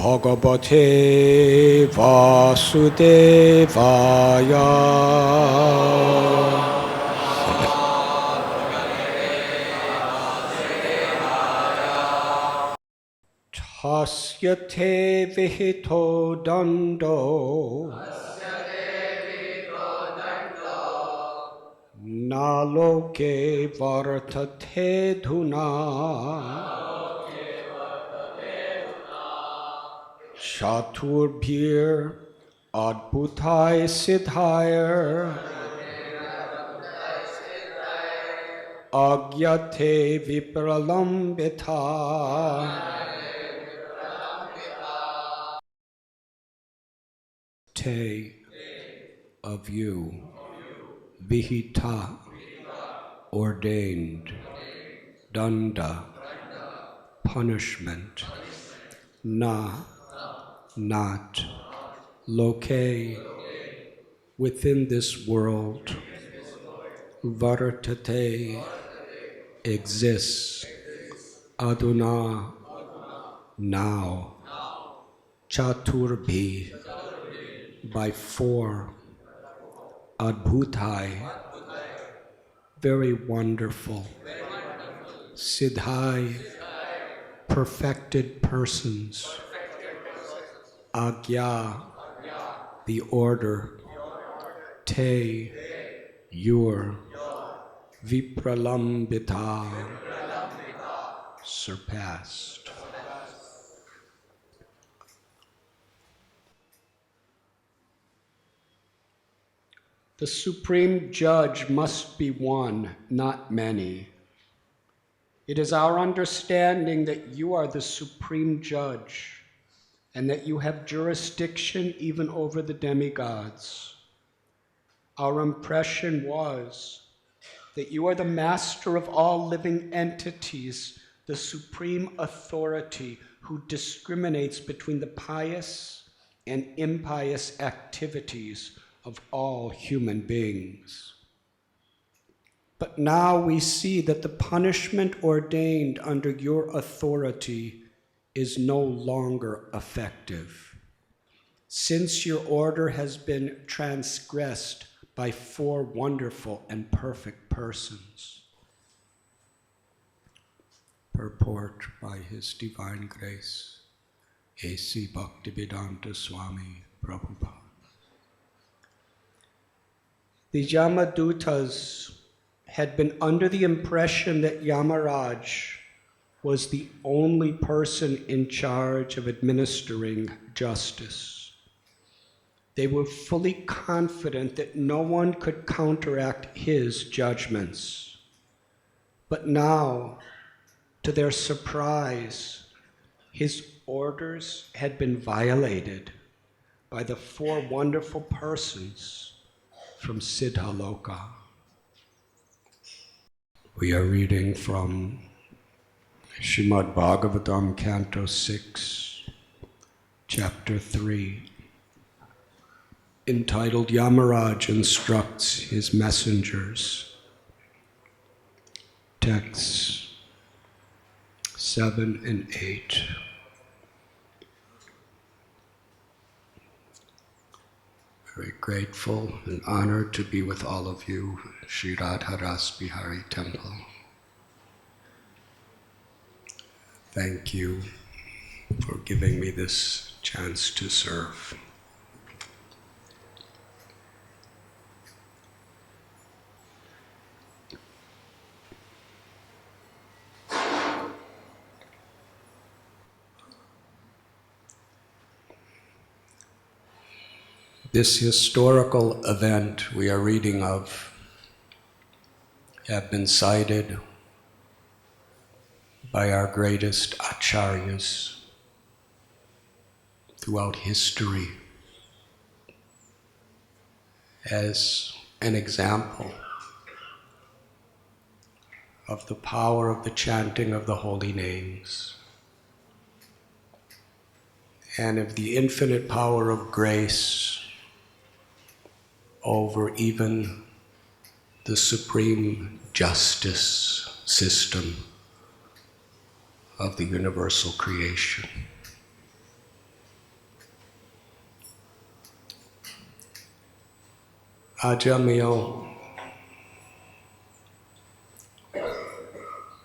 Bhagavate Vasudevaya. Tasya te vihito dando naloke vartate dhuna Shaturbhir adbhutai siddhair agyate vipralambita te of you, vihita ordained, danda punishment, na not, loke within this world, vartate exists, aduna now, chaturbhi by four, adbhutai very wonderful, siddhai perfected persons, agya the order, te your, vipralambita surpassed. The Supreme Judge must be one, not many. It is our understanding that you are the Supreme Judge and that you have jurisdiction even over the demigods. Our impression was that you are the master of all living entities, the supreme authority who discriminates between the pious and impious activities of all human beings. But now we see that the punishment ordained under your authority is no longer effective, since your order has been transgressed by four wonderful and perfect persons. Purport by His Divine Grace, A.C. Bhaktivedanta Swami Prabhupada. The Yamadutas had been under the impression that Yamaraja was the only person in charge of administering justice. They were fully confident that no one could counteract his judgments. But now, to their surprise, his orders had been violated by the four wonderful persons from Siddhaloka. We are reading from Srimad Bhagavatam, Canto 6, Chapter 3, entitled Yamaraja Instructs His Messengers. Texts 7 and 8. Very grateful and honored to be with all of you, Sri Radha Bihari Temple. Thank you for giving me this chance to serve. This historical event we are reading of have been cited by our greatest acharyas throughout history as an example of the power of the chanting of the holy names and of the infinite power of grace over even the supreme justice system of the universal creation. Ajamila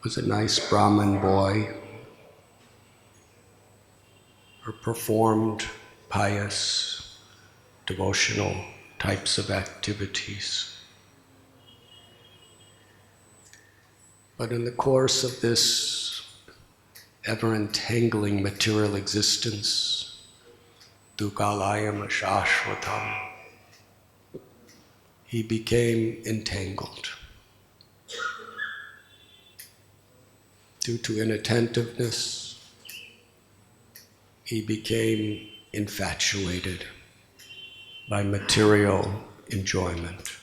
was a nice Brahmin boy who performed pious, devotional types of activities. But in the course of this ever-entangling material existence, dukkhalayam ashashvatam, he became entangled. Due to inattentiveness, he became infatuated by material enjoyment.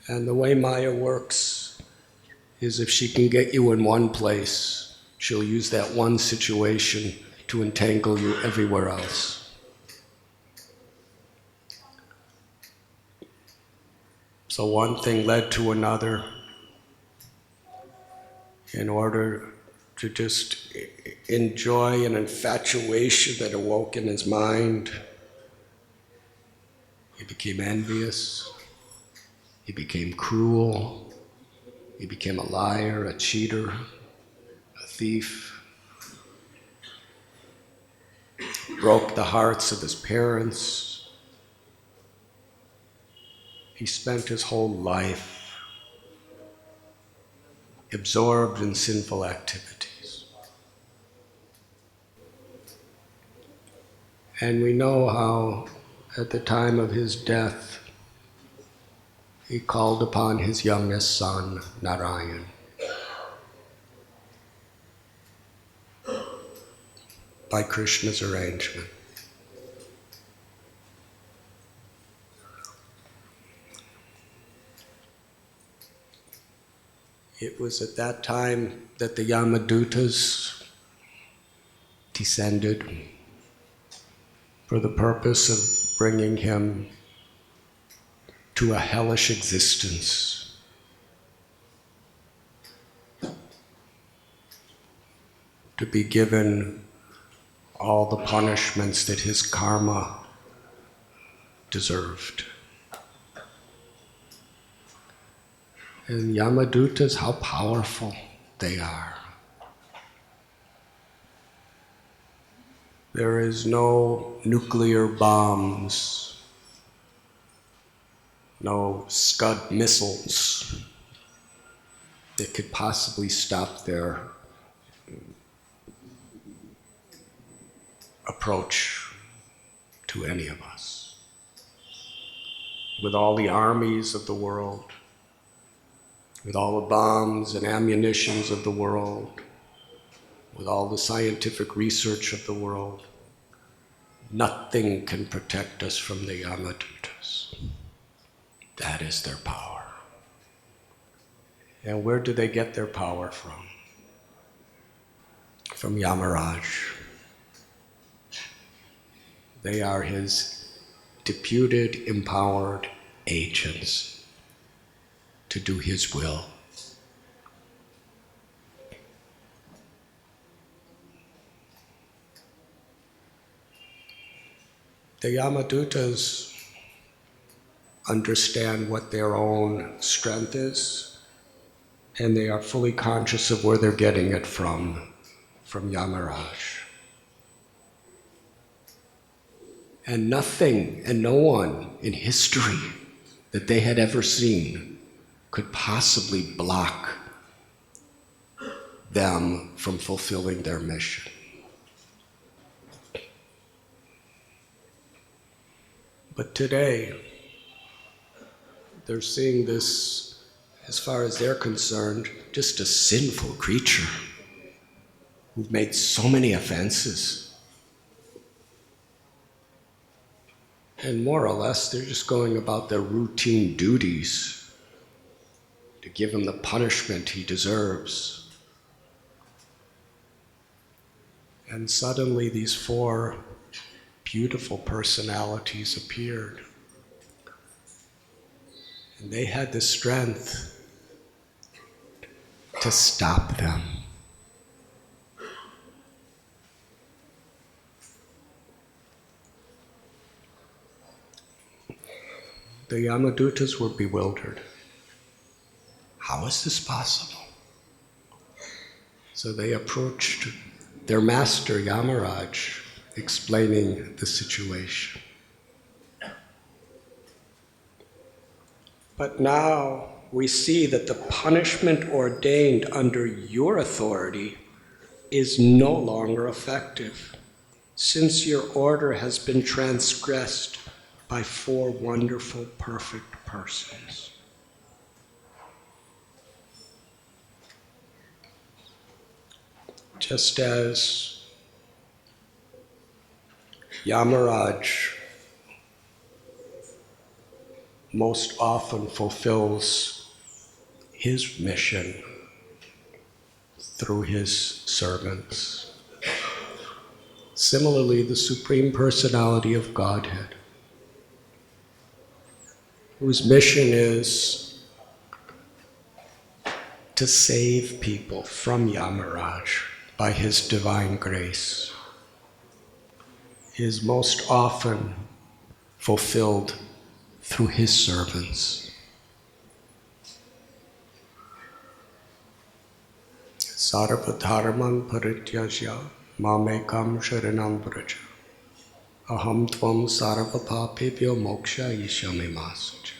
And the way Maya works is if she can get you in one place, she'll use that one situation to entangle you everywhere else. So one thing led to another in order to just enjoy an infatuation that awoke in his mind. He became envious, he became cruel, he became a liar, a cheater, a thief, broke the hearts of his parents. He spent his whole life absorbed in sinful activities. And we know how, at the time of his death, he called upon his youngest son, Narayan. By Krishna's arrangement. It was at that time that the Yamadutas descended for the purpose of bringing him to a hellish existence. To be given all the punishments that his karma deserved. And Yamadutas, how powerful they are. There is no nuclear bombs, no Scud missiles that could possibly stop their approach to any of us. With all the armies of the world, with all the bombs and ammunitions of the world, with all the scientific research of the world, nothing can protect us from the Yamadutas. That is their power. And where do they get their power from? From Yamaraja. They are his deputed, empowered agents to do his will. The Yamadutas understand what their own strength is, and they are fully conscious of where they're getting it from Yamaraja. And nothing and no one in history that they had ever seen could possibly block them from fulfilling their mission. But today, they're seeing this, as far as they're concerned, just a sinful creature who've made so many offenses. And more or less, they're just going about their routine duties to give him the punishment he deserves. And suddenly these four beautiful personalities appeared. And they had the strength to stop them. The Yamadutas were bewildered. How is this possible? So they approached their master, Yamaraja, explaining the situation. But now we see that the punishment ordained under your authority is no longer effective, since your order has been transgressed by 4 wonderful, perfect persons. Just as Yamaraj most often fulfills his mission through his servants, similarly, the Supreme Personality of Godhead, whose mission is to save people from Yamaraj by his divine grace, is most often fulfilled through his servants. Sarva dharman parityajya mamekam sharanam vraja aham tvam sarva papebhyo moksha ishyamimasacha.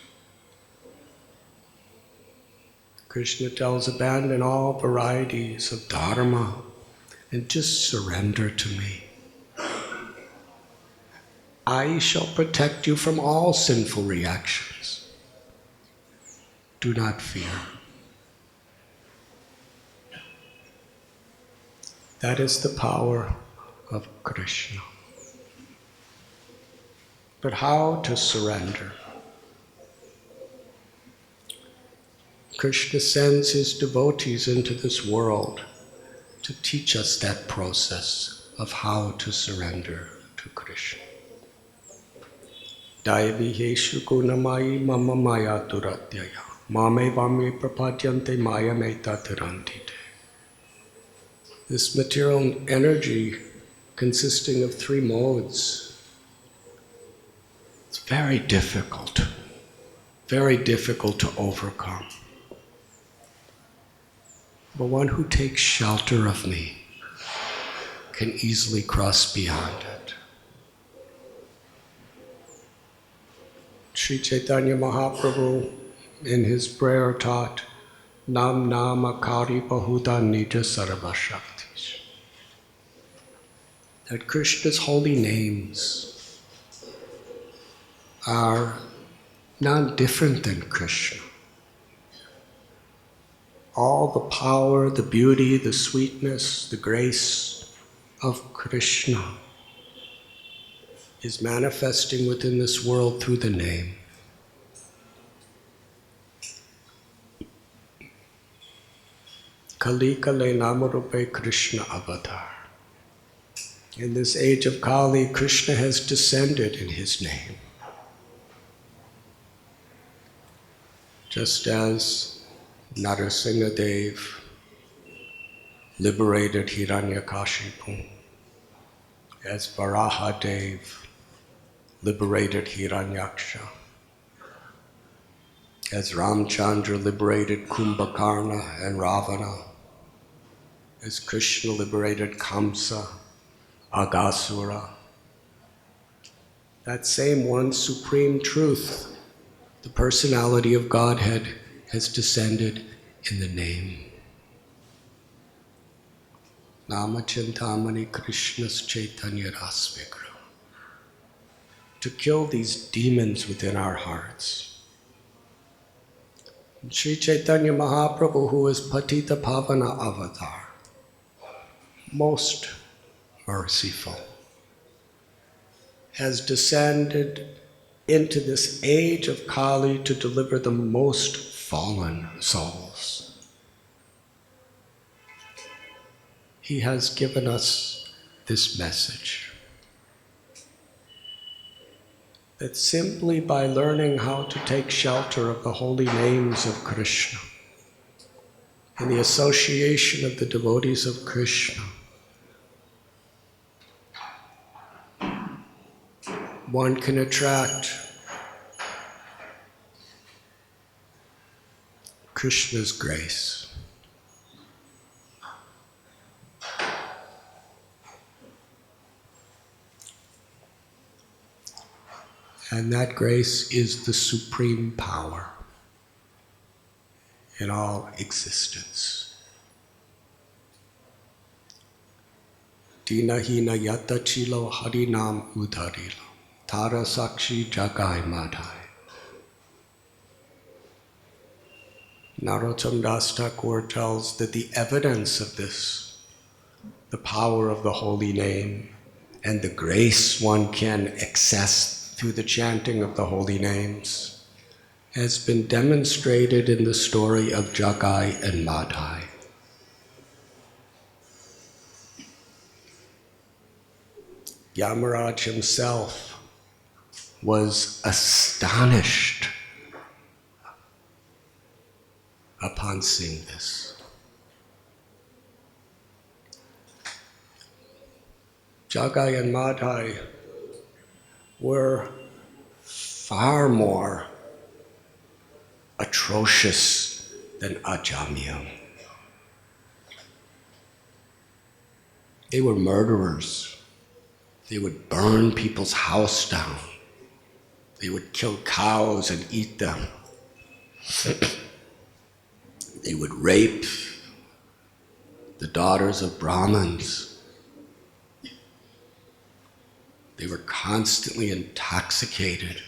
Krishna tells, abandon all varieties of dharma and just surrender to me. I shall protect you from all sinful reactions. Do not fear. That is the power of Krishna. But how to surrender? Krishna sends his devotees into this world to teach us that process of how to surrender to Krishna. Daiviheshu gunamayi mama maya duratyaya mame vame prapadyante maya meta tirantite. This material energy consisting of 3 modes, it's very difficult to overcome. But one who takes shelter of me can easily cross beyond it. Sri Chaitanya Mahaprabhu in his prayer taught, Nam Nama Kari Bahuda Nija Sarva Shaktis. That Krishna's holy names are not different than Krishna. All the power, the beauty, the sweetness, the grace of Krishna is manifesting within this world through the name. Kali Kale Namarupe Krishna Avatar. In this age of Kali, Krishna has descended in his name. Just as Narasimhadev liberated Hiranyakashipu, as Varahadev liberated Hiranyaksha, as Ramchandra liberated Kumbhakarna and Ravana, as Krishna liberated Kamsa, Aghasura. That same one supreme truth, the personality of Godhead, has descended in the name. Nama Chintamani Krishna's Chaitanya Rasvikra. To kill these demons within our hearts. And Sri Chaitanya Mahaprabhu, who is Patita Pavana Avatar, most merciful, has descended into this age of Kali to deliver the most fallen souls. He has given us this message, that simply by learning how to take shelter of the holy names of Krishna and the association of the devotees of Krishna, one can attract Krishna's grace. And that grace is the supreme power in all existence. Dina hina yata chilo harinam udharilo, tara sakshi jagai madhai. Narottam Das Thakur tells that the evidence of this, the power of the holy name, and the grace one can access through the chanting of the holy names, has been demonstrated in the story of Jagai and Madhai. Yamaraja himself was astonished upon seeing this. Jagai and Madhai were far more atrocious than Ajamila. They were murderers. They would burn people's house down. They would kill cows and eat them. They would rape the daughters of Brahmins. They were constantly intoxicated.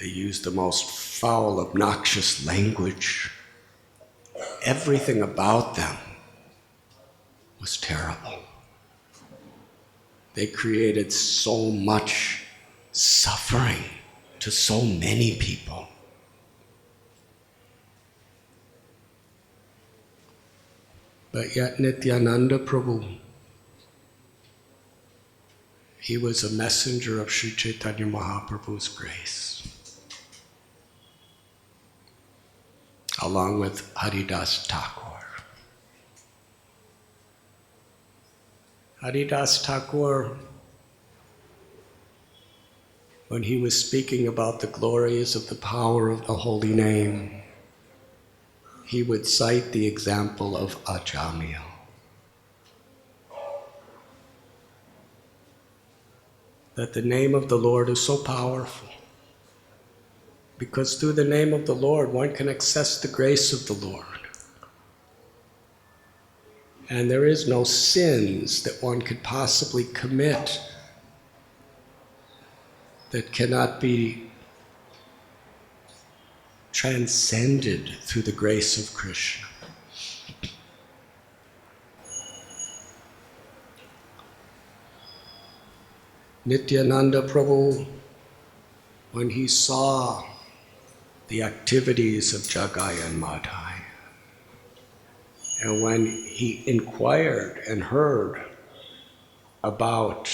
They used the most foul, obnoxious language. Everything about them was terrible. They created so much suffering to so many people. But yet Nityananda Prabhu, he was a messenger of Sri Chaitanya Mahaprabhu's grace, along with Haridas Thakur. Haridas Thakur, when he was speaking about the glories of the power of the holy name, he would cite the example of Ajamila. That the name of the Lord is so powerful, because through the name of the Lord one can access the grace of the Lord. And there is no sins that one could possibly commit that cannot be transcended through the grace of Krishna. Nityananda Prabhu, when he saw the activities of Jagai and Madhai, and when he inquired and heard about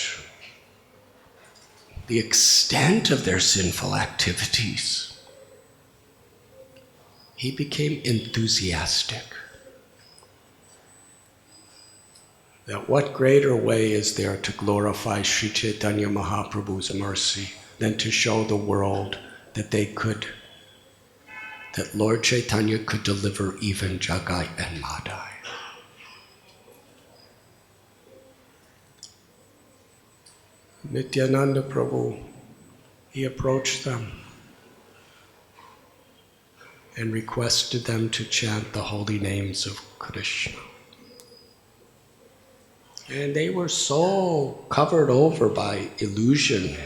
the extent of their sinful activities, he became enthusiastic. That what greater way is there to glorify Sri Chaitanya Mahaprabhu's mercy than to show the world that that Lord Chaitanya could deliver even Jagai and Madhai. Nityananda Prabhu, he approached them and requested them to chant the holy names of Krishna. And they were so covered over by illusion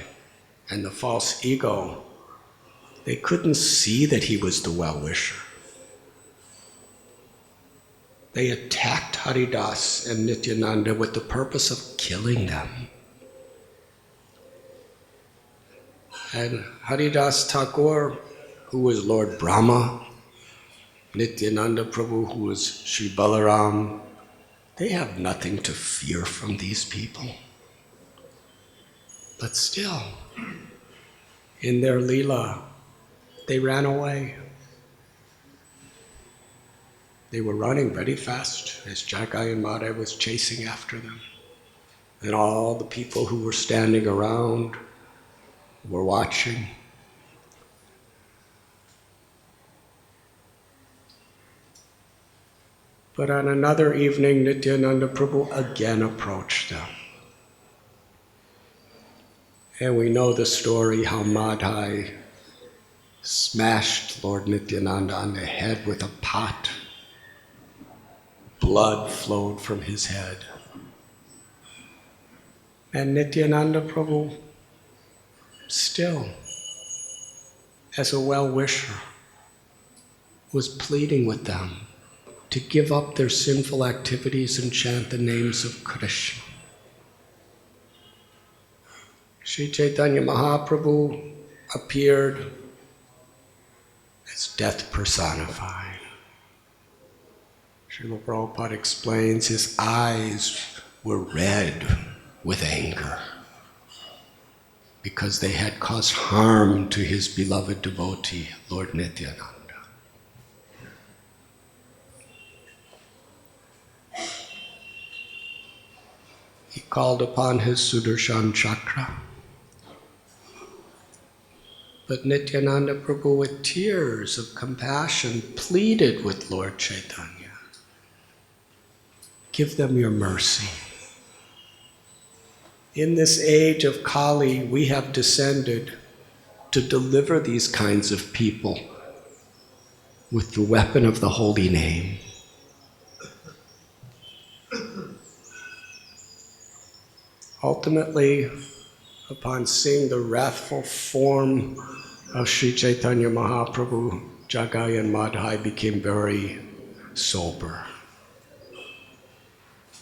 and the false ego, they couldn't see that he was the well-wisher. They attacked Haridas and Nityananda with the purpose of killing them. And Haridas Thakur, who was Lord Brahma, Nityananda Prabhu, who was Sri Balaram, they have nothing to fear from these people. But still, in their Leela, they ran away. They were running very fast as Jagai and Madhai was chasing after them. And all the people who were standing around were watching. But on another evening, Nityananda Prabhu again approached them. And we know the story how Madhai smashed Lord Nityananda on the head with a pot. Blood flowed from his head. And Nityananda Prabhu, still, as a well-wisher, was pleading with them to give up their sinful activities and chant the names of Krishna. Sri Chaitanya Mahaprabhu appeared as death personified. Srila Prabhupada explains his eyes were red with anger because they had caused harm to his beloved devotee, Lord Nityananda. He called upon his Sudarshan Chakra. But Nityananda Prabhu, with tears of compassion, pleaded with Lord Chaitanya, give them your mercy. In this age of Kali, we have descended to deliver these kinds of people with the weapon of the holy name. Ultimately, upon seeing the wrathful form of Sri Chaitanya Mahaprabhu, Jagai and Madhai became very sober.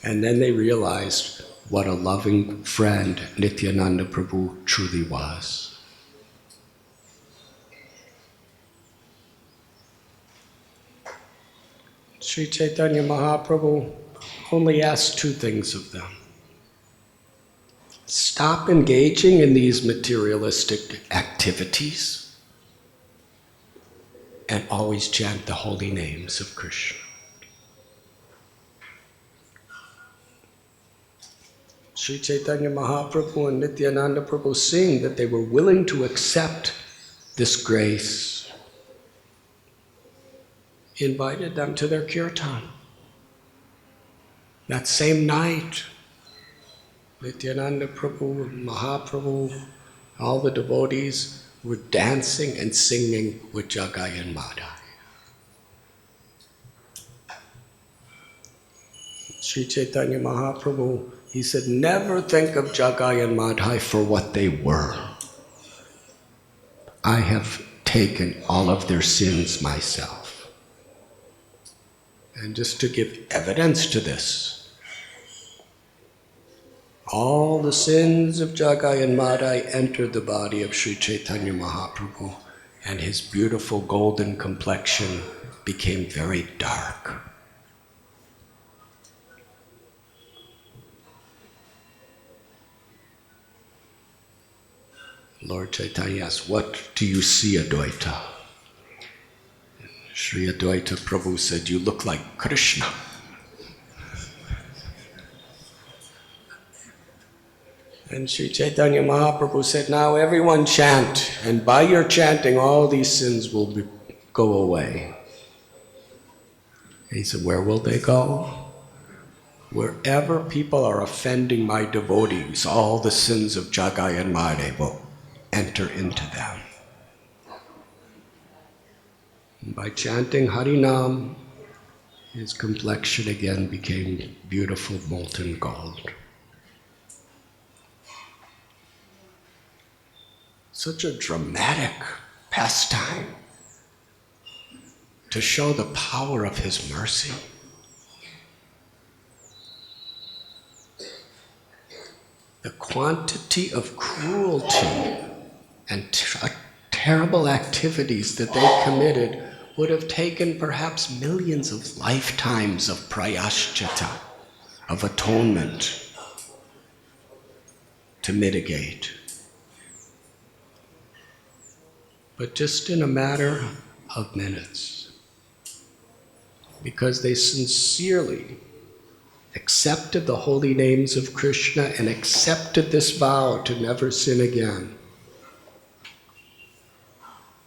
And then they realized what a loving friend Nityananda Prabhu truly was. Sri Chaitanya Mahaprabhu only asked two things of them. Stop engaging in these materialistic activities and always chant the holy names of Krishna. Sri Chaitanya Mahaprabhu and Nityananda Prabhu, seeing that they were willing to accept this grace, invited them to their kirtan. That same night, Nityananda Prabhu, Mahaprabhu, all the devotees were dancing and singing with Jagai and Madhai. Sri Chaitanya Mahaprabhu, he said, never think of Jagai and Madhai for what they were. I have taken all of their sins myself. And just to give evidence to this, all the sins of Jagai and Madhai entered the body of Sri Chaitanya Mahaprabhu, and his beautiful golden complexion became very dark. Lord Chaitanya asked, what do you see, Advaita? Sri Advaita Prabhu said, you look like Krishna. And Sri Chaitanya Mahaprabhu said, now everyone chant, and by your chanting all these sins will go away. He said, where will they go? Wherever people are offending my devotees, all the sins of Jagai and Madhai will enter into them. And by chanting Harinam, his complexion again became beautiful molten gold. Such a dramatic pastime to show the power of his mercy. The quantity of cruelty and terrible activities that they committed would have taken perhaps millions of lifetimes of prayashchita, of atonement, to mitigate. But just in a matter of minutes, because they sincerely accepted the holy names of Krishna and accepted this vow to never sin again,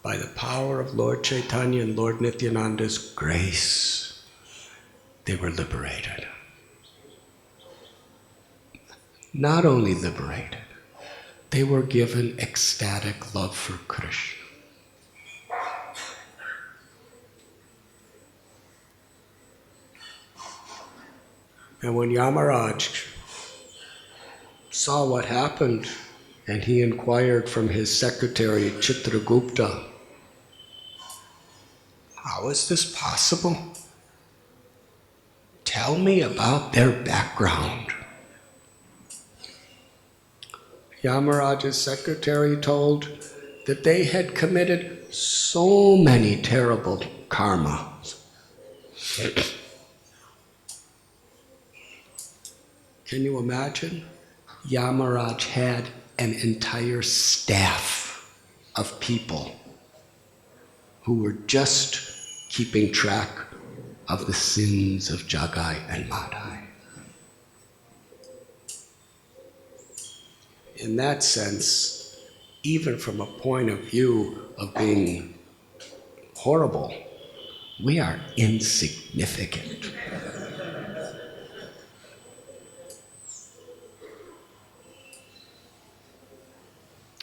by the power of Lord Chaitanya and Lord Nityananda's grace, they were liberated. Not only liberated, they were given ecstatic love for Krishna. And when Yamaraj saw what happened, and he inquired from his secretary, Chitragupta, how is this possible? Tell me about their background. Yamaraja's secretary told that they had committed so many terrible karmas. Can you imagine? Yamaraj had an entire staff of people who were just keeping track of the sins of Jagai and Madhai. In that sense, even from a point of view of being horrible, we are insignificant.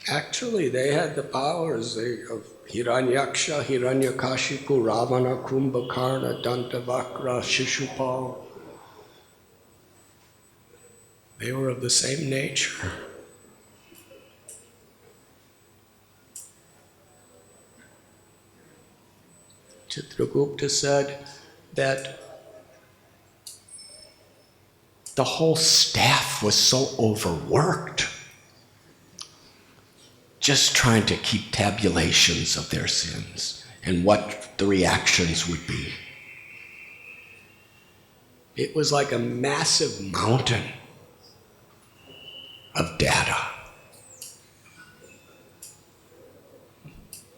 Actually, they had the powers of Hiranyaksha, Hiranyakashipu, Ravana, Kumbhakarna, Dantavakra, Shishupal. They were of the same nature. Chitragupta said that the whole staff was so overworked, just trying to keep tabulations of their sins and what the reactions would be. It was like a massive mountain of data.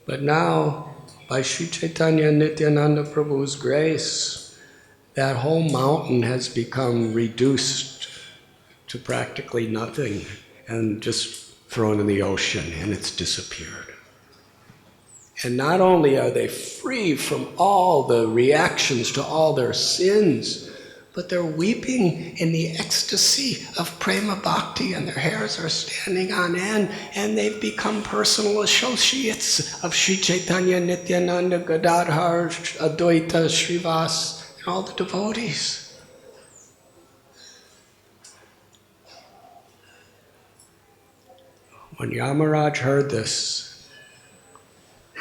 But now, by Sri Chaitanya Nityananda Prabhu's grace, that whole mountain has become reduced to practically nothing and just thrown in the ocean, and it's disappeared. And not only are they free from all the reactions to all their sins, but they're weeping in the ecstasy of prema bhakti, and their hairs are standing on end, and they've become personal associates of Sri Chaitanya, Nityananda, Gadadhar, Advaita, Srivas, and all the devotees. When Yamaraj heard this,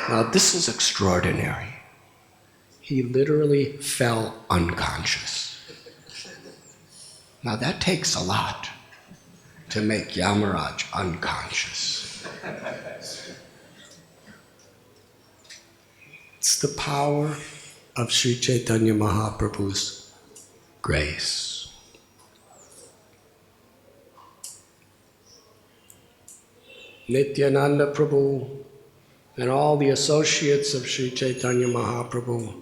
now this is extraordinary. He literally fell unconscious. Now that takes a lot to make Yamaraj unconscious. It's the power of Sri Chaitanya Mahaprabhu's grace. Nityananda Prabhu and all the associates of Sri Chaitanya Mahaprabhu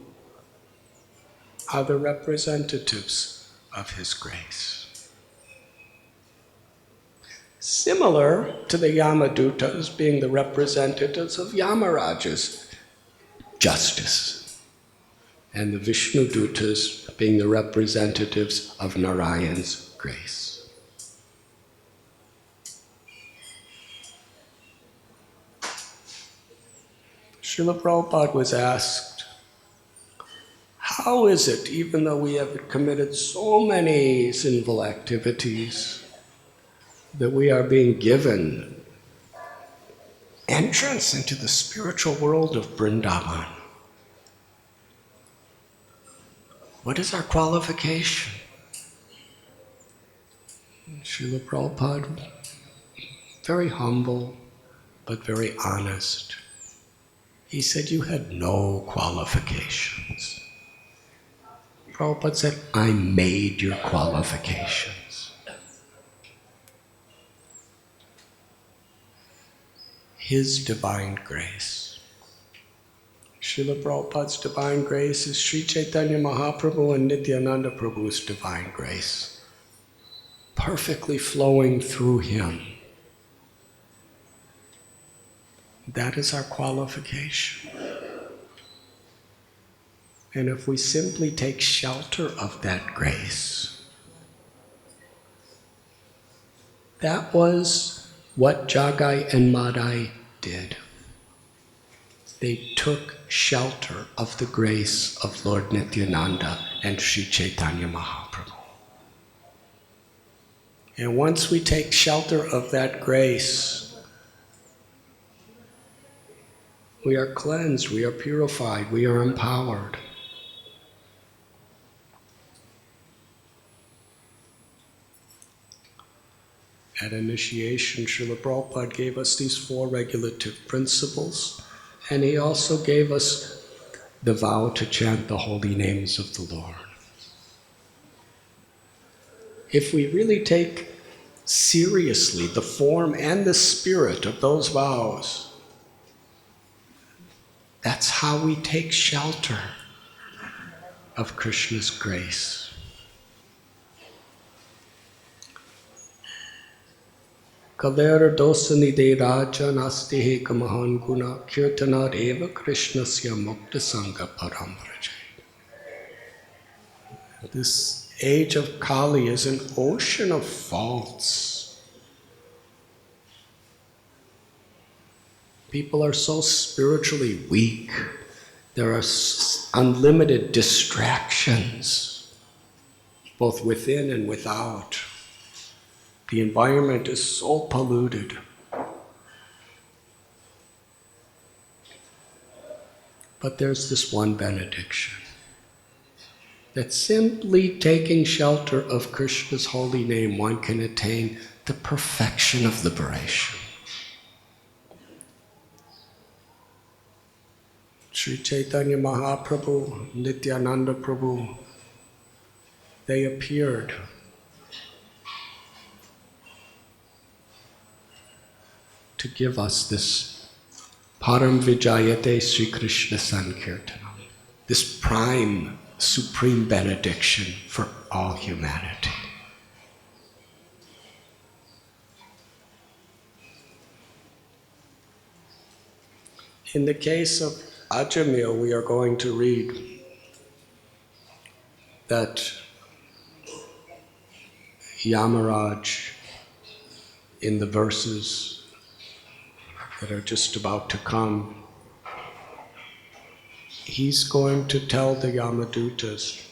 are the representatives of his grace. Similar to the Yamadutas being the representatives of Yamaraja's justice, and the Vishnudutas being the representatives of Narayan's grace. Srila Prabhupada was asked, how is it, even though we have committed so many sinful activities, that we are being given entrance into the spiritual world of Vrindavan? What is our qualification? Srila Prabhupada, very humble, but very honest. He said, you had no qualifications. Prabhupada said, I made your qualifications. His divine grace. Srila Prabhupada's divine grace is Sri Chaitanya Mahaprabhu and Nityananda Prabhu's divine grace, perfectly flowing through him. That is our qualification. And if we simply take shelter of that grace, that was what Jagai and Madhai did. They took shelter of the grace of Lord Nityananda and Sri Chaitanya Mahaprabhu. And once we take shelter of that grace, we are cleansed, we are purified, we are empowered. At initiation, Srila Prabhupada gave us these 4 regulative principles, and he also gave us the vow to chant the holy names of the Lord. If we really take seriously the form and the spirit of those vows, that's how we take shelter of Krishna's grace. Kalera dosanide raja nastihe kamahan guna kirtanad eva krishnasya mukta sangha paramvrajay. This age of Kali is an ocean of faults. People are so spiritually weak. There are unlimited distractions, both within and without. The environment is so polluted. But there's this one benediction, that simply taking shelter of Krishna's holy name, one can attain the perfection of liberation. Sri Chaitanya Mahaprabhu, Nityananda Prabhu, they appeared to give us this Param Vijayate Sri Krishna Sankirtanam, this prime, supreme benediction for all humanity. In the case of Ajamila, we are going to read that Yamaraja, in the verses that are just about to come, he's going to tell the Yamadutas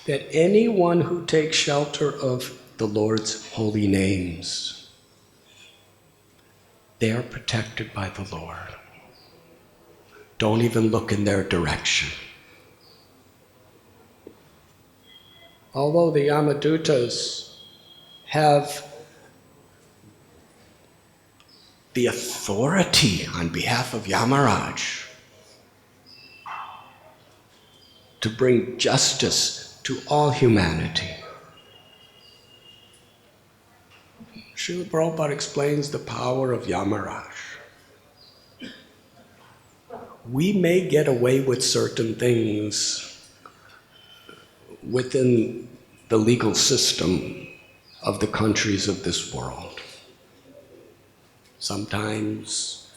that anyone who takes shelter of the Lord's holy names, they are protected by the Lord. Don't even look in their direction. Although the Yamadutas have the authority on behalf of Yamaraja to bring justice to all humanity, Srila Prabhupada explains the power of Yamaraja. We may get away with certain things within the legal system of the countries of this world. Sometimes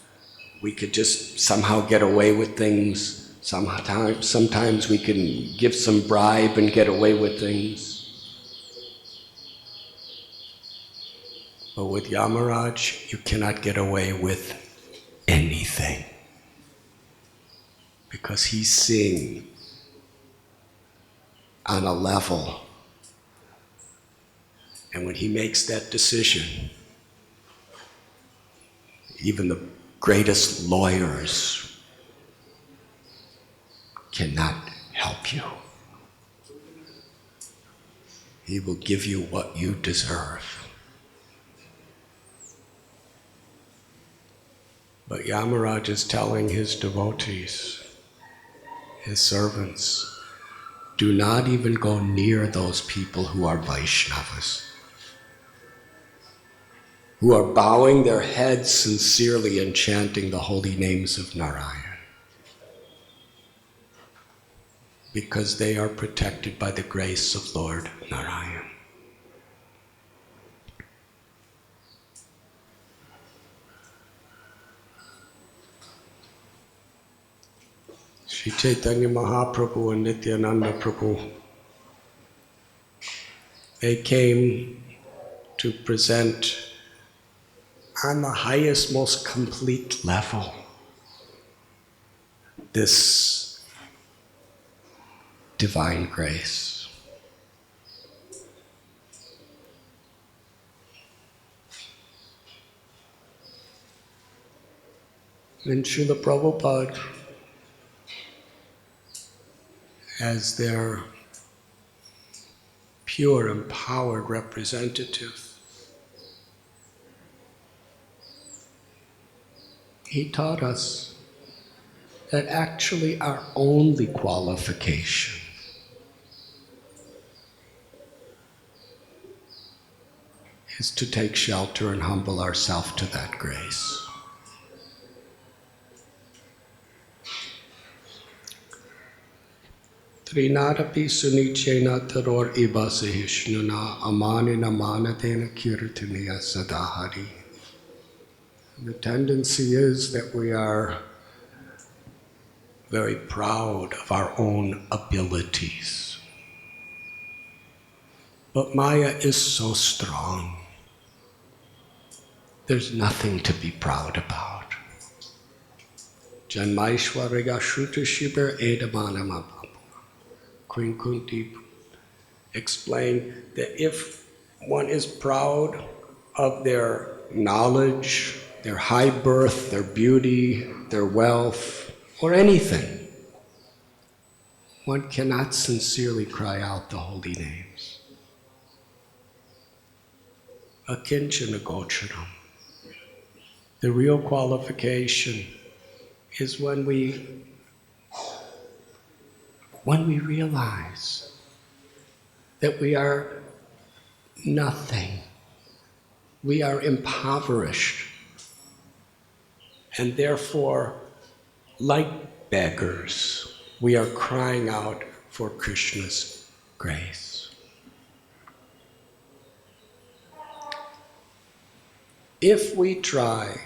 we could just somehow get away with things. Sometimes we can give some bribe and get away with things. But with Yamaraj, you cannot get away with anything, because he's seeing on a level, and when he makes that decision, even the greatest lawyers cannot help you. He will give you what you deserve. But Yamaraj is telling his devotees, his servants, do not even go near those people who are Vaishnavas, who are bowing their heads sincerely and chanting the holy names of Narayan, because they are protected by the grace of Lord Narayan. Sri Chaitanya Mahaprabhu and Nityananda Prabhu, they came to present on the highest, most complete level this divine grace. And Srila Prabhupada, as their pure, empowered representative, he taught us that actually our only qualification is to take shelter and humble ourselves to that grace. Trinadapi sunichena taror ibasahishnuna amanina manatena kirtaniya sadahari. The tendency is that we are very proud of our own abilities. But Maya is so strong. There's nothing to be proud about. Janmaishwarya Shruta Shibir Edamanama. Queen Kunti explained that if one is proud of their knowledge, their high birth, their beauty, their wealth, or anything, one cannot sincerely cry out the holy names. Akinchana gocharam. The real qualification is when we realize that we are nothing, we are impoverished, and therefore, like beggars, we are crying out for Krishna's grace. If we try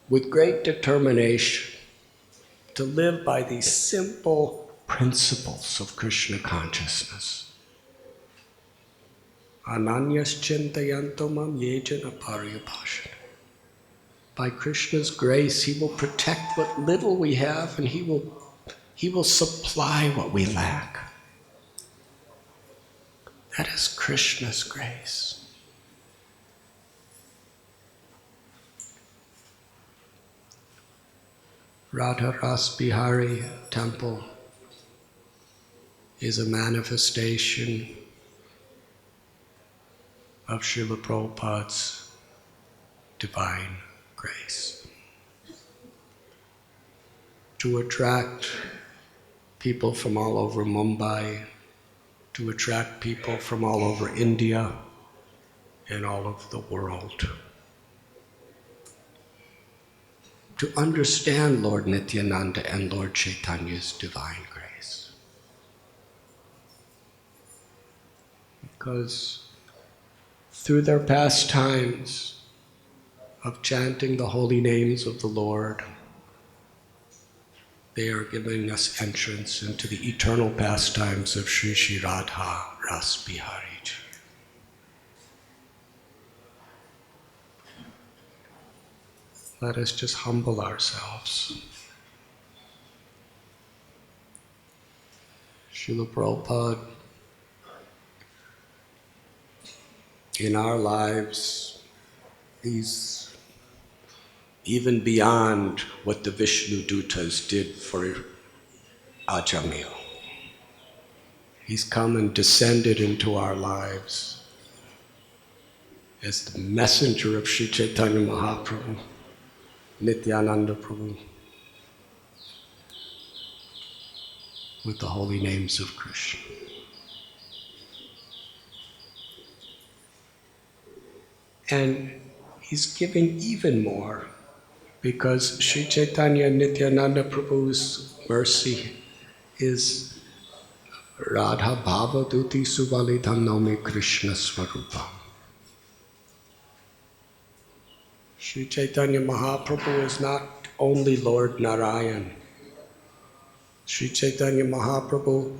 with great determination to live by these simple principles of Krishna consciousness, Ananyas chintayantomam yejana paryabhashana. By Krishna's grace, He will protect what little we have, and He will supply what we lack. That is Krishna's grace. Radha Ras Bihari temple is a manifestation of Srila Prabhupada's divine grace. To attract people from all over Mumbai, to attract people from all over India and all over the world. To understand Lord Nityananda and Lord Chaitanya's divine grace. Because through their pastimes of chanting the holy names of the Lord, they are giving us entrance into the eternal pastimes of Sri Sri Radha Ras Bihari. Let us just humble ourselves. Srila Prabhupada, in our lives, he's even beyond what the Vishnudutas did for Ajamila. He's come and descended into our lives as the messenger of Sri Chaitanya Mahaprabhu, Nityananda Prabhu, with the holy names of Krishna. And he's giving even more, because Sri Chaitanya Nityananda Prabhu's mercy is Radha Bhava Duti Suvalidham Naumi Krishna Swarupam. Sri Chaitanya Mahaprabhu is not only Lord Narayan, Sri Chaitanya Mahaprabhu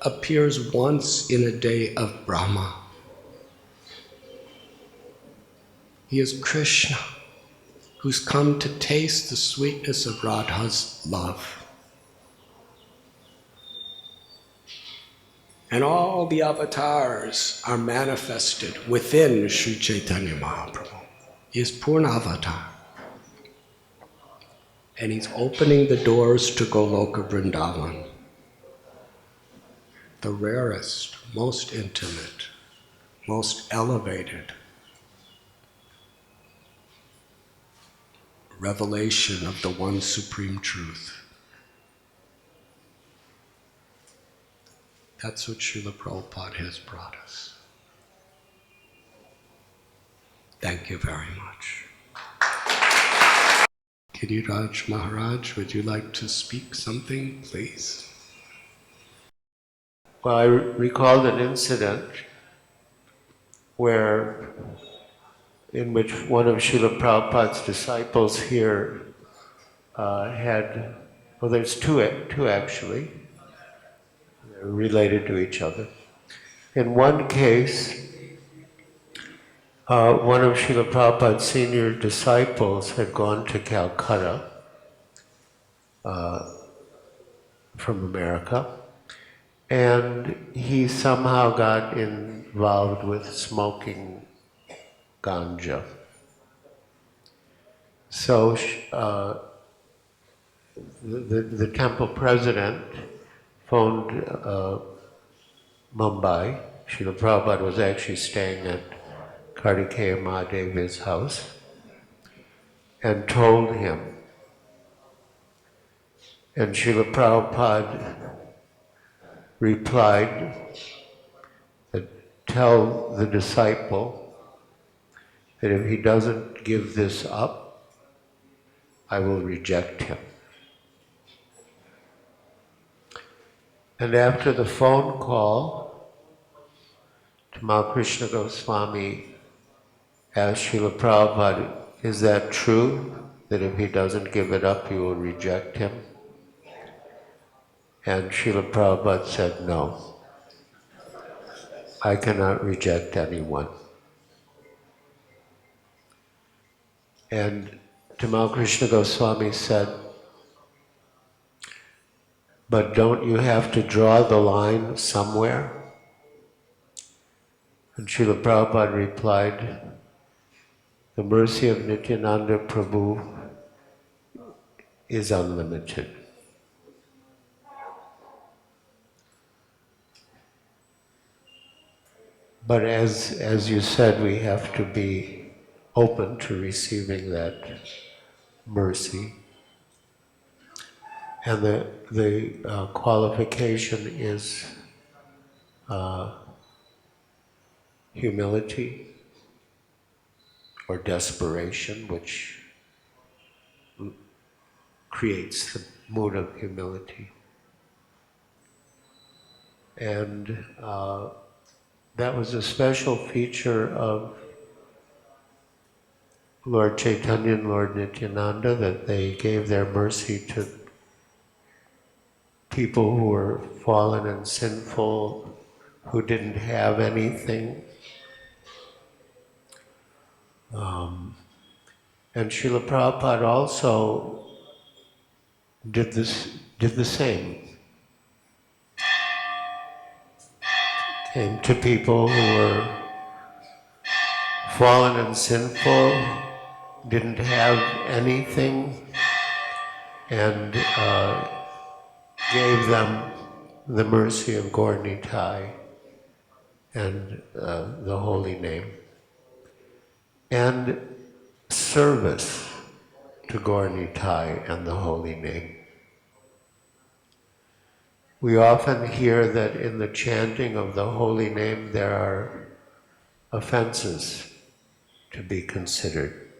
appears once in a day of Brahma. He is Krishna, who's come to taste the sweetness of Radha's love. And all the avatars are manifested within Sri Chaitanya Mahaprabhu. He is Purna Avatar. And he's opening the doors to Goloka Vrindavan, the rarest, most intimate, most elevated revelation of the one supreme truth. That's what Srila Prabhupada has brought us. Thank you very much. Giriraj Maharaj, would you like to speak something, please? Well, I recalled an incident in which one of Srila Prabhupada's disciples here there's two actually, they're related to each other. In one case, one of Srila Prabhupada's senior disciples had gone to Calcutta from America, and he somehow got involved with smoking ganja. So the temple president phoned Mumbai. Srila Prabhupada was actually staying at Kartikeya Mahadevi's house, and told him. And Srila Prabhupada replied that tell the disciple that if he doesn't give this up, I will reject him. And after the phone call, Tamal Krishna Goswami asked Srila Prabhupada, is that true, that if he doesn't give it up, you will reject him? And Srila Prabhupada said, no, I cannot reject anyone. And Tamal Krishna Goswami said, but don't you have to draw the line somewhere? And Srila Prabhupada replied, the mercy of Nityananda Prabhu is unlimited. But as you said, we have to be open to receiving that mercy. And the qualification is humility or desperation, which creates the mood of humility. And that was a special feature of Lord Chaitanya and Lord Nityananda, that they gave their mercy to people who were fallen and sinful, who didn't have anything. And Srila Prabhupada also did the same. Came to people who were fallen and sinful, didn't have anything, and gave them the mercy of Gaur Nitai and the holy name, and service to Gaur Nitai and the holy name. We often hear that in the chanting of the holy name there are offenses to be considered.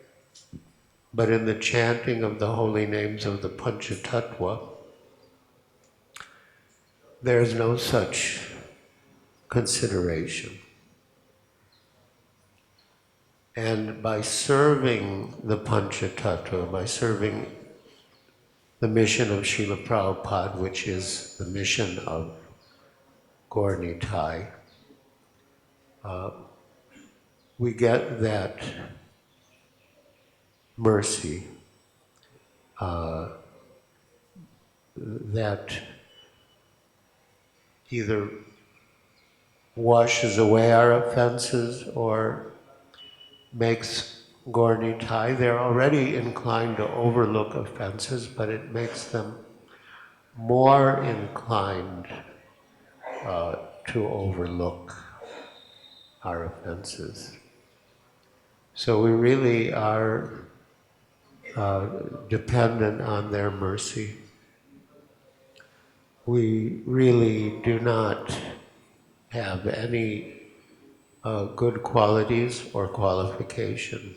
But in the chanting of the holy names of the Panchatattva, there is no such consideration. And by serving the Panchatattva, by serving the mission of Srila Prabhupada, which is the mission of Gaur Nitai, we get that mercy that either washes away our offenses or makes Gaur Nitai. They're already inclined to overlook offenses, but it makes them more inclined to overlook our offenses. So we really are dependent on their mercy. We really do not have any good qualities or qualification.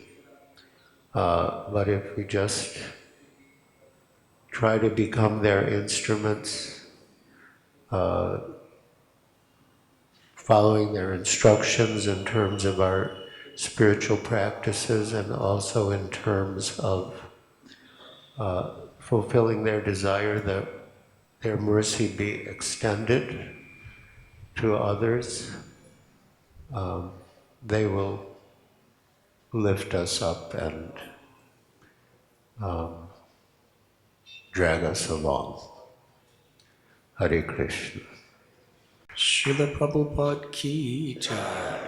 But if we just try to become their instruments, following their instructions in terms of our spiritual practices and also in terms of fulfilling their desire that their mercy be extended to others, they will lift us up and drag us along. Hare Krishna. Srila Prabhupada ki jai.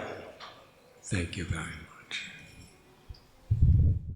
Thank you very much.